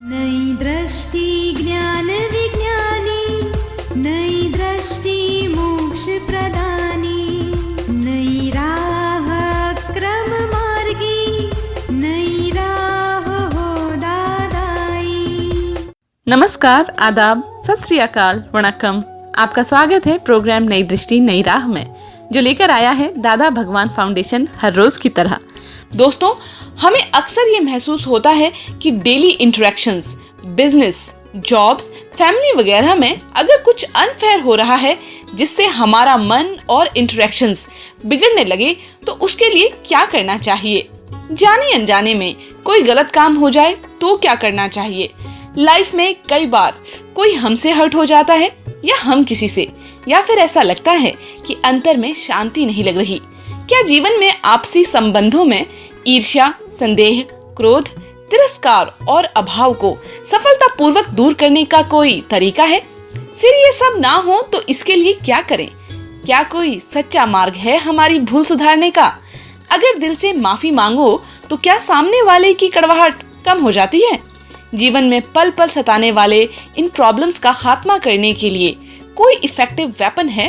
नई दृष्टि ज्ञान विज्ञानी, नई दृष्टि मोक्ष प्रदानी, नई राह क्रम मार्गी, नई राह हो दादाई। नमस्कार, आदाब, सत श्री अकाल, वणक्कम। आपका स्वागत है प्रोग्राम नई दृष्टि नई राह में, जो लेकर आया है दादा भगवान फाउंडेशन हर रोज की तरह। दोस्तों, हमें अक्सर ये महसूस होता है कि daily interactions, business, jobs, family वगैरह में अगर कुछ अनफेयर हो रहा है जिससे हमारा मन और इंटरेक्शंस बिगड़ने लगे, तो उसके लिए क्या करना चाहिए। जाने अनजाने में कोई गलत काम हो जाए तो क्या करना चाहिए। लाइफ में कई बार कोई हमसे हर्ट हो जाता है या हम किसी से, या फिर ऐसा लगता है कि अंतर में शांति नहीं लग रही। क्या जीवन में आपसी संबंधों में ईर्ष्या, संदेह, क्रोध, तिरस्कार और अभाव को सफलतापूर्वक दूर करने का कोई तरीका है? फिर ये सब ना हो तो इसके लिए क्या करें? क्या कोई सच्चा मार्ग है हमारी भूल सुधारने का? अगर दिल से माफी मांगो तो क्या सामने वाले की कड़वाहट कम हो जाती है? जीवन में पल पल सताने वाले इन प्रॉब्लम्स का खात्मा करने के लिए कोई इफेक्टिव वेपन है?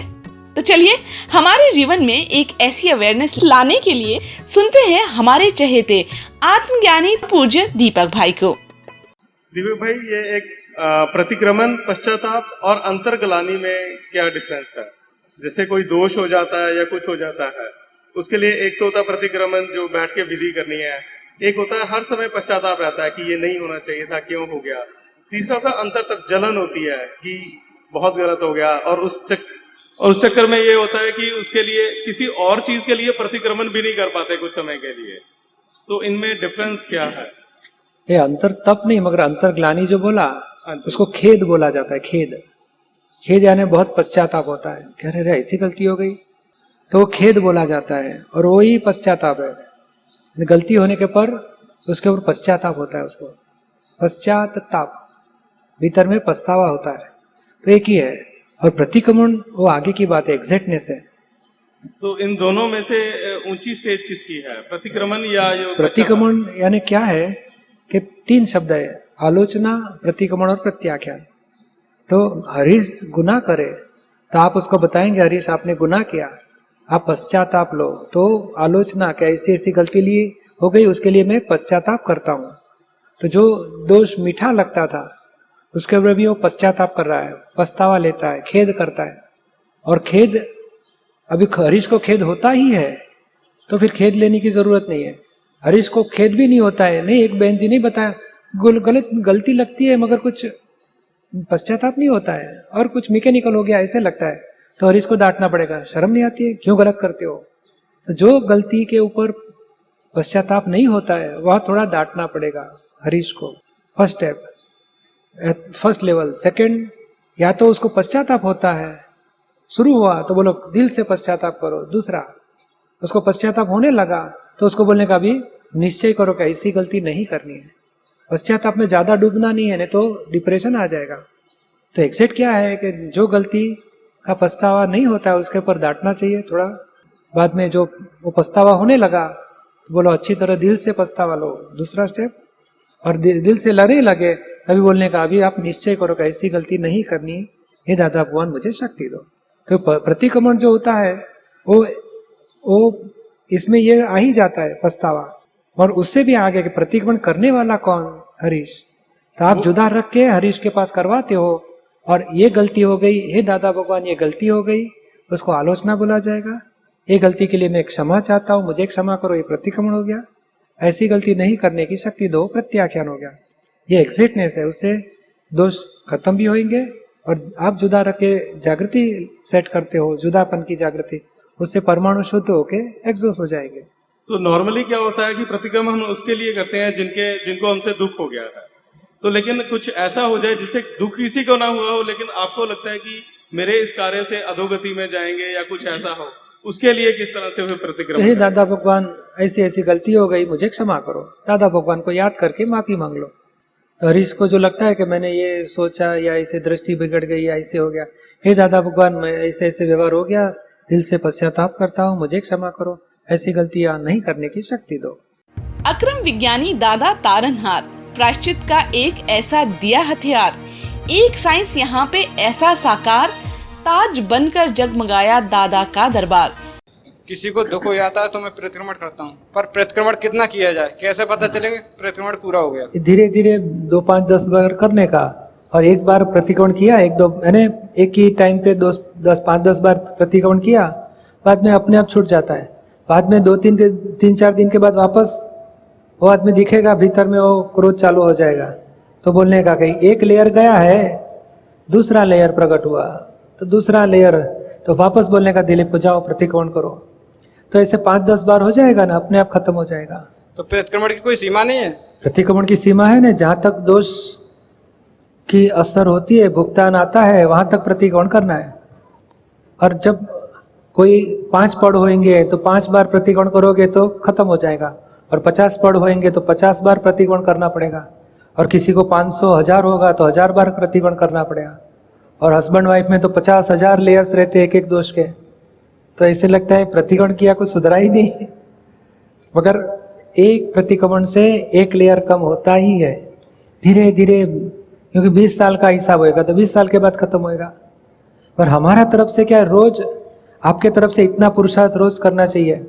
तो चलिए हमारे जीवन में एक ऐसी अवेयरनेस लाने के लिए सुनते हैं हमारे चहेते आत्मज्ञानी पूज्य दीपक भाई को। दीपक भाई, ये एक प्रतिक्रमण, पश्चाताप और अंतर्ग्लानि में क्या डिफरेंस है? जैसे कोई दोष हो जाता है या कुछ हो जाता है, उसके लिए एक तो होता है प्रतिक्रमण, जो बैठ के विधि करनी है। एक होता है हर समय पश्चाताप रहता है कि ये नहीं होना चाहिए था, क्यों हो गया। तीसरा होता है अंतर तक जलन होती है कि बहुत गलत हो गया, और उस चक्कर में ये होता है कि उसके लिए किसी और चीज के लिए प्रतिक्रमण भी नहीं कर पाते कुछ समय के लिए। तो इनमें डिफरेंस क्या है? ये अंतर तप नहीं, मगर अंतर्ग्लानि जो बोला उसको खेद बोला जाता है। खेद यानी बहुत पश्चाताप होता है, कह रहे ऐसी गलती हो गई, तो वो खेद बोला जाता है, और वही पश्चाताप है। गलती होने के पर उसके ऊपर पश्चाताप होता है, उसको पश्चाताप, भीतर में पछतावा होता है। तो एक ही है। और प्रतिक्रमण वो आगे की बात है, एग्जैक्टनेस है। तो इन दोनों में से ऊंची स्टेज किसकी है, प्रतिक्रमण या जो प्रतिक्रमण यानी क्या है कि 3 शब्द है, आलोचना, प्रतिक्रमण और प्रत्याख्यान। तो हरीश गुनाह करे तो आप उसको बताएंगे हरीश आपने गुनाह किया, आप पश्चाताप लो। तो आलोचना, क्या ऐसी ऐसी गलती लिए हो गई, उसके लिए मैं पश्चाताप करता हूँ। तो जो दोष मीठा लगता था उसके ऊपर भी वो पश्चाताप कर रहा है, पछतावा लेता है, खेद करता है। और खेद, अभी हरीश को खेद होता ही है तो फिर खेद लेने की जरूरत नहीं है। हरीश को खेद भी नहीं होता है, नहीं, एक बहन जी नहीं बताया, गलती लगती है मगर कुछ पश्चाताप नहीं होता है, और कुछ मैकेनिकल हो गया ऐसे लगता है, तो हरीश को डांटना पड़ेगा, शर्म नहीं आती है, क्यों गलत करते हो। तो जो गलती के ऊपर पश्चाताप नहीं होता है वह थोड़ा डांटना पड़ेगा हरीश को। First step, first level. Second, या तो उसको पश्चाताप होता है, शुरू हुआ तो बोलो दिल से पश्चाताप करो। दूसरा, उसको पश्चाताप होने लगा तो उसको बोलने का भी निश्चय करो कि ऐसी गलती नहीं करनी है। पश्चाताप में ज्यादा डूबना नहीं है, नहीं तो डिप्रेशन आ जाएगा। तो एग्जैक्ट क्या है कि जो गलती का पछतावा नहीं होता है उसके ऊपर डांटना चाहिए थोड़ा। बाद में जो वो पछतावा होने लगा तो बोलो अच्छी तरह दिल से पछतावा लो। दूसरा स्टेप, और दिल से लड़ने लगे तभी बोलने का अभी आप निश्चय करो कि ऐसी गलती नहीं करनी, हे दादा भगवान मुझे शक्ति दो। तो प्रतिक्रमण जो होता है वो इसमें ये आ ही जाता है पछतावा। और उससे भी आगे कि प्रतिक्रमण करने वाला कौन, हरीश। तो आप जुदा रख के हरीश के पास करवाते हो, और ये गलती हो गई, हे दादा भगवान ये गलती हो गई, उसको आलोचना बोला जाएगा। ये गलती के लिए मैं क्षमा चाहता हूँ, मुझे क्षमा करो, ये प्रतिक्रमण हो गया। ऐसी गलती नहीं करने की शक्ति दो, प्रत्याख्यान हो गया। ये एग्जैक्टनेस है, उससे दोष खत्म भी होंगे। और आप जुदा रख के जागृति सेट करते हो, जुदापन की जागृति, उससे परमाणु शुद्ध होके एग्जॉस्ट हो जाएंगे। तो नॉर्मली क्या होता है कि प्रतिक्रमण हम उसके लिए करते हैं जिनको हमसे दुख हो गया है। तो लेकिन कुछ ऐसा हो जाए जिससे दुख किसी को ना हुआ हो, लेकिन आपको लगता है कि मेरे इस कार्य से अधोगति में जाएंगे या कुछ ऐसा हो, उसके लिए किस तरह से फिर प्रतिक्रमण? हे दादा भगवान ऐसी ऐसी गलती हो गई, मुझे क्षमा करो। दादा भगवान को याद करके माफी मांग लो। तो हरीश को जो लगता है कि मैंने ये सोचा या ऐसे दृष्टि बिगड़ गई या ऐसे हो गया, हे दादा भगवान मैं ऐसे ऐसे व्यवहार हो गया, दिल से पश्चाताप करता हूँ, मुझे क्षमा करो, ऐसी गलतियां नहीं करने की शक्ति दो। अक्रम विज्ञानी दादा तारनहार प्रायश्चित का एक ऐसा दिया हथियार, एक साइंस यहाँ पे ऐसा साकार, ताज बनकर जगमगाया दादा का दरबार। किसी को दुख हो जाता है तो मैं प्रतिक्रमण करता हूँ, पर प्रतिक्रमण कितना किया जाए, कैसे पता चलेगा प्रतिक्रमण पूरा हो गया? धीरे धीरे 2, 5, 10 बार करने का, और एक बार प्रतिक्रमण किया, मैंने एक ही टाइम पे 5-10 बार प्रतिक्रमण किया, बाद में अपने आप छूट जाता है। बाद में 2-3-4 दिन के बाद वापस वो आदमी दिखेगा, भीतर में वो क्रोध चालू हो जाएगा। तो बोलने का कहीं एक लेयर गया है, दूसरा लेयर प्रकट हुआ, तो दूसरा लेयर, तो वापस बोलने का दिलीप को जाओ प्रतिक्रमण करो। तो ऐसे 5-10 बार हो जाएगा ना, अपने आप खत्म हो जाएगा। तो प्रतिक्रमण की कोई सीमा नहीं है? प्रतिक्रमण की सीमा है ना, जहाँ तक दोष की असर होती है, भुगतान आता है, वहां तक प्रतिक्रमण करना है। और जब कोई 5 पड़ होंगे तो 5 बार प्रतिक्रमण करोगे तो खत्म हो जाएगा, और 50 पड़ होंगे तो 50 बार प्रतिक्रमण करना पड़ेगा, और किसी को 500-1000 होगा तो 1000 बार प्रतिक्रमण करना पड़ेगा। और हस्बैंड वाइफ में तो 50,000 लेयर्स रहते हैं एक दोष के। तो ऐसे लगता है प्रतिक्रमण किया कुछ सुधरा ही नहीं, मगर एक प्रतिक्रमण से एक लेयर कम होता ही है धीरे धीरे, क्योंकि 20 साल का हिसाब होएगा तो 20 साल के बाद खत्म होएगा। पर हमारा तरफ से क्या है, रोज आपके तरफ से इतना पुरुषार्थ रोज करना चाहिए।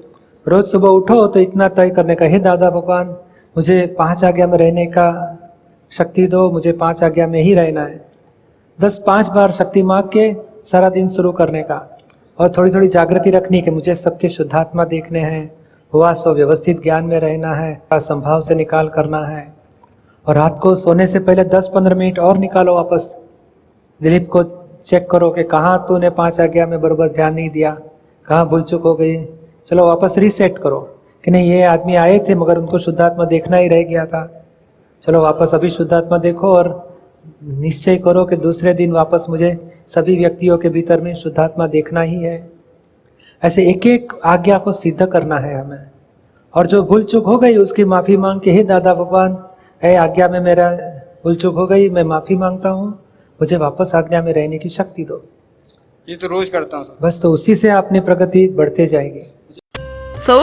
रोज सुबह उठो तो इतना तय करने का, हे दादा भगवान मुझे 5 आज्ञा में रहने का शक्ति दो, मुझे 5 आज्ञा में ही रहना है। 5 बार शक्ति मांग के सारा दिन शुरू करने का, और थोड़ी थोड़ी जागृति रखनी कि मुझे सबके शुद्धात्मा देखने हैं, हुआ सो व्यवस्थित ज्ञान में रहना है, संभाव से निकाल करना है। और रात को सोने से पहले 10-15 मिनट और निकालो वापस, दिलीप को चेक करो कि कहाँ तूने 5 आज्ञा में बराबर ध्यान नहीं दिया, कहाँ भूल चुक हो गई, चलो वापस रीसेट करो कि नहीं ये आदमी आए थे मगर उनको शुद्धात्मा देखना ही रह गया था, चलो वापस अभी शुद्धात्मा देखो, और निश्चय करो कि दूसरे दिन वापस मुझे सभी व्यक्तियों के भीतर में शुद्धात्मा देखना ही है। ऐसे एक एक आज्ञा को सिद्ध करना है हमें, और जो भूल चूक हो गई उसकी माफी मांग के, हे दादा भगवान ऐ आज्ञा में मेरा भूल चूक हो गई, मैं माफी मांगता हूँ, मुझे वापस आज्ञा में रहने की शक्ति दो। ये तो रोज करता हूँ। बस तो उसी से अपनी प्रगति बढ़ते जाएगी। So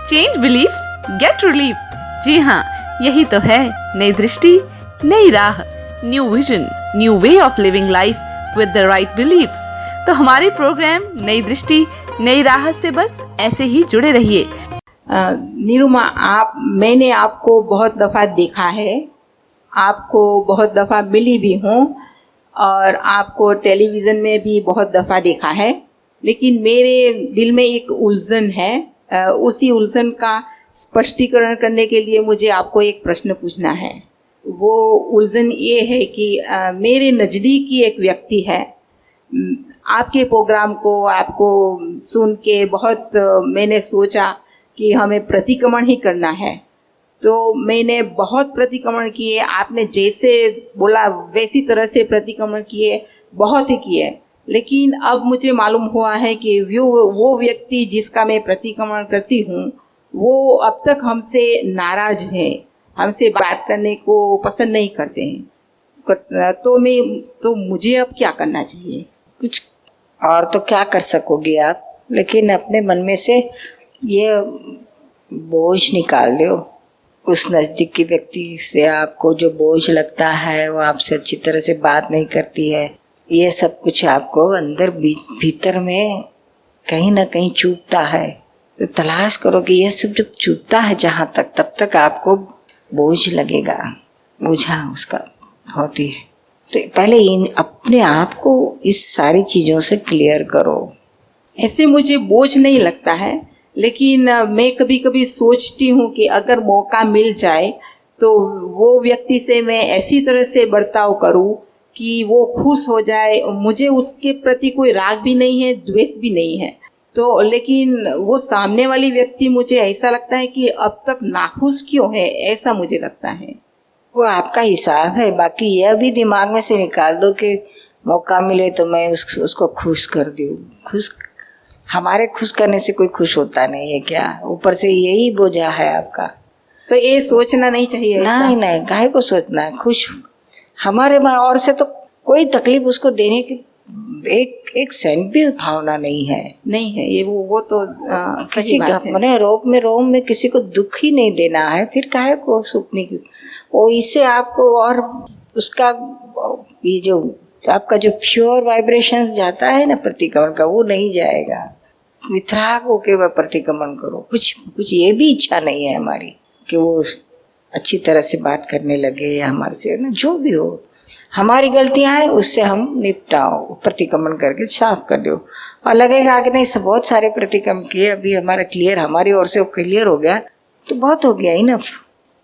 change belief get relief. जी हाँ, यही तो है नई दृष्टि नई राह, new vision new way of living life with the right beliefs. तो हमारे प्रोग्राम नई दृष्टि नई राह से बस ऐसे ही जुड़े रहिए। नीरुमा, मैंने आपको बहुत दफ़ा देखा है, आपको बहुत दफ़ा मिली भी हूँ, और आपको टेलीविज़न में भी बहुत दफ़ा देखा है, लेकिन मेरे दिल में एक उलझन है। उसी उलझन का स्पष्टीकरण करने के लिए मुझे आपको एक प्रश्न पूछना है। वो उलझन ये है कि मेरे नज़दीकी एक व्यक्ति है, आपके प्रोग्राम को आपको सुन के बहुत मैंने सोचा कि हमें प्रतिक्रमण ही करना है, तो मैंने बहुत प्रतिक्रमण किए, आपने जैसे बोला वैसी तरह से प्रतिक्रमण किए, बहुत ही किए, लेकिन अब मुझे मालूम हुआ है कि वो व्यक्ति जिसका मैं प्रतिक्रमण करती हूँ वो अब तक हमसे नाराज है, हमसे बात करने को पसंद नहीं करते हैं। तो मुझे अब क्या करना चाहिए? कुछ और तो क्या कर सकोगे आप, लेकिन अपने मन में से ये बोझ निकाल दो। उस नज़दीकी व्यक्ति से आपको जो बोझ लगता है, वो आपसे अच्छी तरह से बात नहीं करती है, ये सब कुछ आपको अंदर भीतर में कहीं ना कहीं चुभता है। तो तलाश करो कि ये सब जब चुभता है जहाँ तक, तब तक आपको बोझ लगेगा, बोझा उसका होती है। तो पहले अपने आप को इस सारी चीज़ों से क्लियर करो। ऐसे मुझे बोझ नहीं लगता है, लेकिन मैं कभी कभी सोचती हूँ कि अगर मौका मिल जाए तो वो व्यक्ति से मैं ऐसी तरह से बर्ताव करूँ कि वो खुश हो जाए। मुझे उसके प्रति कोई राग भी नहीं है, द्वेष भी नहीं है, तो लेकिन वो सामने वाली व्यक्ति मुझे ऐसा लगता है कि अब तक नाखुश क्यों है, ऐसा मुझे लगता है। वो आपका हिसाब है। बाकी यह भी दिमाग में से निकाल दो कि मौका मिले तो मैं उसको खुश कर दूँ। हमारे खुश करने से कोई खुश होता नहीं है क्या? ऊपर से यही बोझा है आपका। तो ये सोचना नहीं चाहिए? नहीं, काहे को सोचना है? खुश हमारे में और से तो कोई तकलीफ उसको देने की एक सेंट भी भावना नहीं है ये वो तो किसी रोम में किसी को दुख ही नहीं देना है, फिर काहे को सुखने की। वो इससे आपको और उसका ये जो आपका जो प्योर वाइब्रेशंस जाता है ना प्रतिक्रमण का, वो नहीं जाएगा। वितराग होके वह प्रतिक्रमण करो। कुछ ये भी इच्छा नहीं है हमारी कि वो अच्छी तरह से बात करने लगे या हमारे से ना, जो भी हो हमारी गलतियां हैं उससे हम निपटाओ, प्रतिक्रमण करके साफ कर दो। और लगेगा कि नहीं सब बहुत सारे प्रतिक्रमण किए, अभी हमारा क्लियर, हमारी ओर से वो क्लियर हो गया तो बहुत हो गया इनफ।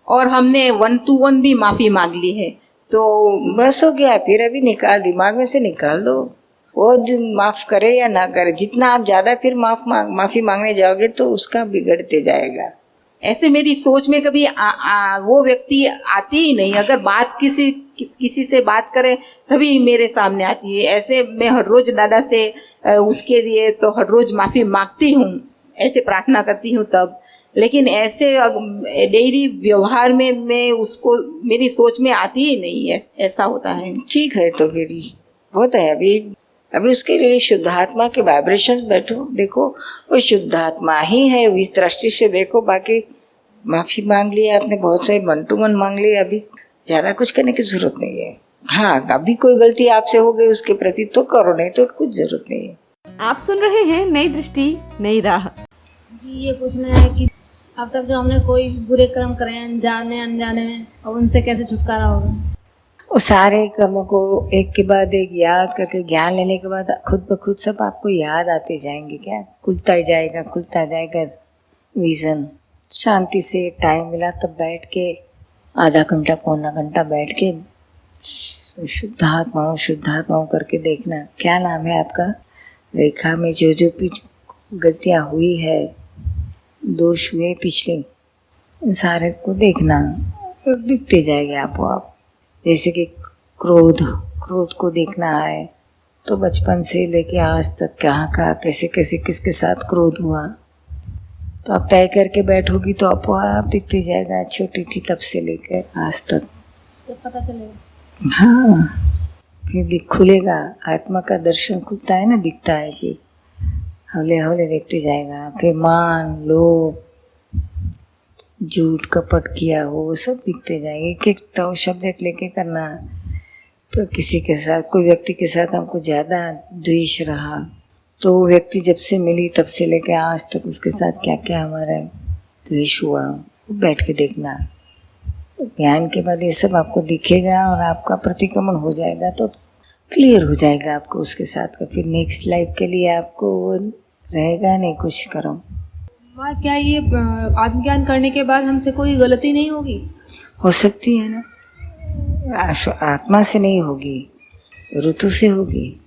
और हमने 1 to 1 भी माफी मांग ली है तो बस हो गया। फिर अभी निकाल, दिमाग में से निकाल दो। वो माफ करे या ना करे, जितना आप ज्यादा फिर माफी मांगने जाओगे तो उसका बिगड़ते जाएगा। ऐसे मेरी सोच में कभी वो व्यक्ति आती ही नहीं। अगर बात किसी से बात करे तभी मेरे सामने आती है। ऐसे मैं हर रोज दादा से उसके लिए तो हर रोज माफी मांगती हूँ, ऐसे प्रार्थना करती हूँ तब। लेकिन ऐसे डेली व्यवहार में मैं उसको मेरी सोच में आती ही नहीं, ऐसा होता है। ठीक है, तो फिर होता है। अभी उसके लिए शुद्धात्मा के वाइब्रेशंस बैठो, देखो वो शुद्धात्मा ही है, इस दृष्टि से देखो। बाकी माफी मांग लिया आपने, बहुत सारे मन टू मन मांग लिया, अभी ज्यादा कुछ करने की जरूरत नहीं है। हाँ, अभी कोई गलती आपसे हो गई उसके प्रति तो करो, नहीं तो कुछ जरूरत नहीं है। आप सुन रहे हैं नई दृष्टि नई राह। ये पूछना है कि अब तक जो हमने कोई बुरे कर्म करे हैं जाने अनजाने में, अब उनसे कैसे छुटकारा होगा? वो सारे कर्मों को एक के बाद एक याद करके ज्ञान लेने के बाद खुद ब खुद सब आपको याद आते जाएंगे। क्या खुलता ही जाएगा विजन। शांति से टाइम मिला तब बैठ के आधा घंटा पौना घंटा बैठ के शुद्धात्माओं करके देखना। क्या नाम है आपका? रेखा में जो भी गलतियाँ हुई है, दोष हुए पिछले, इन सारे को देखना, दिखते जाएंगे आपको। आप जैसे कि क्रोध को देखना है तो बचपन से लेके आज तक कहाँ कैसे किसके साथ क्रोध हुआ, तो आप तय करके बैठोगी तो आपको आप दिखते जाएगा। छोटी थी तब से लेकर आज तक सब पता चलेगा। हाँ, फिर खुलेगा, आत्मा का दर्शन खुलता है ना, दिखता है। फिर हौले देखते जाएगा। फिर मान लोभ झूठ कपट किया हो वो सब दिखते जाएंगे। एक तो शब्द एक लेके करना। तो किसी के साथ, कोई व्यक्ति के साथ हमको ज़्यादा द्वेष रहा तो वो व्यक्ति जब से मिली तब से लेके आज तक उसके साथ क्या क्या हमारा द्वेष हुआ, वो बैठ के देखना। तो ज्ञान के बाद ये सब आपको दिखेगा और आपका प्रतिक्रमण हो जाएगा तो क्लियर हो जाएगा आपको उसके साथ का। फिर नेक्स्ट लाइफ के लिए आपको वो रहेगा नहीं कुछ करो। माँ, क्या ये आत्मज्ञान करने के बाद हमसे कोई गलती नहीं होगी? हो सकती है ना, आत्मा से नहीं होगी, ऋतु से होगी।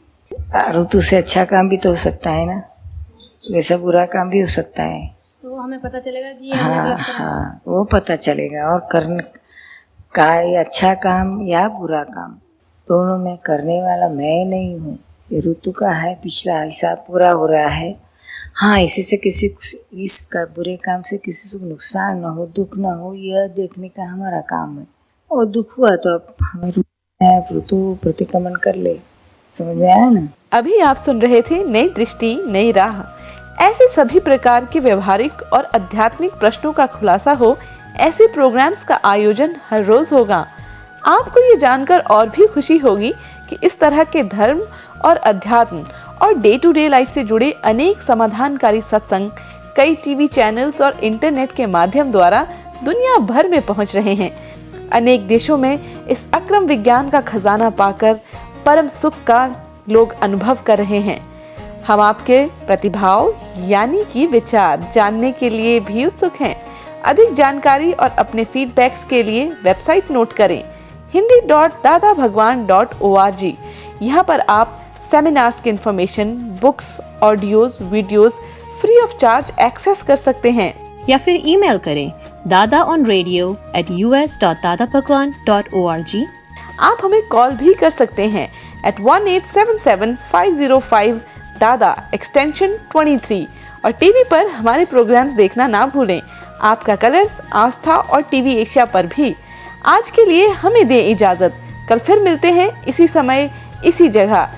ऋतु से अच्छा काम भी तो हो सकता है ना, वैसा बुरा काम भी हो सकता है। तो हमें पता चलेगा कि ये हमने गलत करा। हाँ, वो पता चलेगा। और करने का अच्छा काम या बुरा काम दोनों में करने वाला मैं नहीं हूँ, ये ऋतु का है। पिछला हिसाब पूरा हो रहा है। हाँ, इसी से इसका बुरे काम से किसी को नुकसान ना हो, दुख ना हो, यह देखने का हमारा काम है। और दुख हुआ तो अब हमें ऋतु प्रतिक्रमण कर ले। समझ में आया ना? अभी आप सुन रहे थे नई दृष्टि नई राह। ऐसे सभी प्रकार के व्यवहारिक और आध्यात्मिक प्रश्नों का खुलासा हो, ऐसे प्रोग्राम्स का आयोजन हर रोज होगा। आपको ये जानकर और भी खुशी होगी कि इस तरह के धर्म और अध्यात्म और डे टू डे लाइफ से जुड़े अनेक समाधानकारी सत्संग कई टीवी चैनल्स और इंटरनेट के माध्यम द्वारा दुनिया भर में पहुंच रहे हैं। अनेक देशों में इस अक्रम विज्ञान का खजाना पाकर परम सुख का लोग अनुभव कर रहे हैं। हम आपके प्रतिभाव यानी कि विचार जानने के लिए भी उत्सुक हैं। अधिक जानकारी और अपने फीडबैक्स के लिए वेबसाइट नोट करें hindi.dadabhagwan.org। यहाँ पर आप सेमिनार्स की information, books, audios, videos free of charge access कर सकते हैं या फिर ईमेल करें dadaonradio@us.dadabhagwan.org। आप हमें कॉल भी कर सकते हैं at 1-877-505-DADA एक्सटेंशन 23 और टीवी पर हमारे प्रोग्राम्स देखना ना भूलें। आपका कलर्स, आस्था और टीवी एशिया पर भी। आज के लिए हमें दें इजाजत। कल फिर मिलते हैं इसी समय इसी जगह।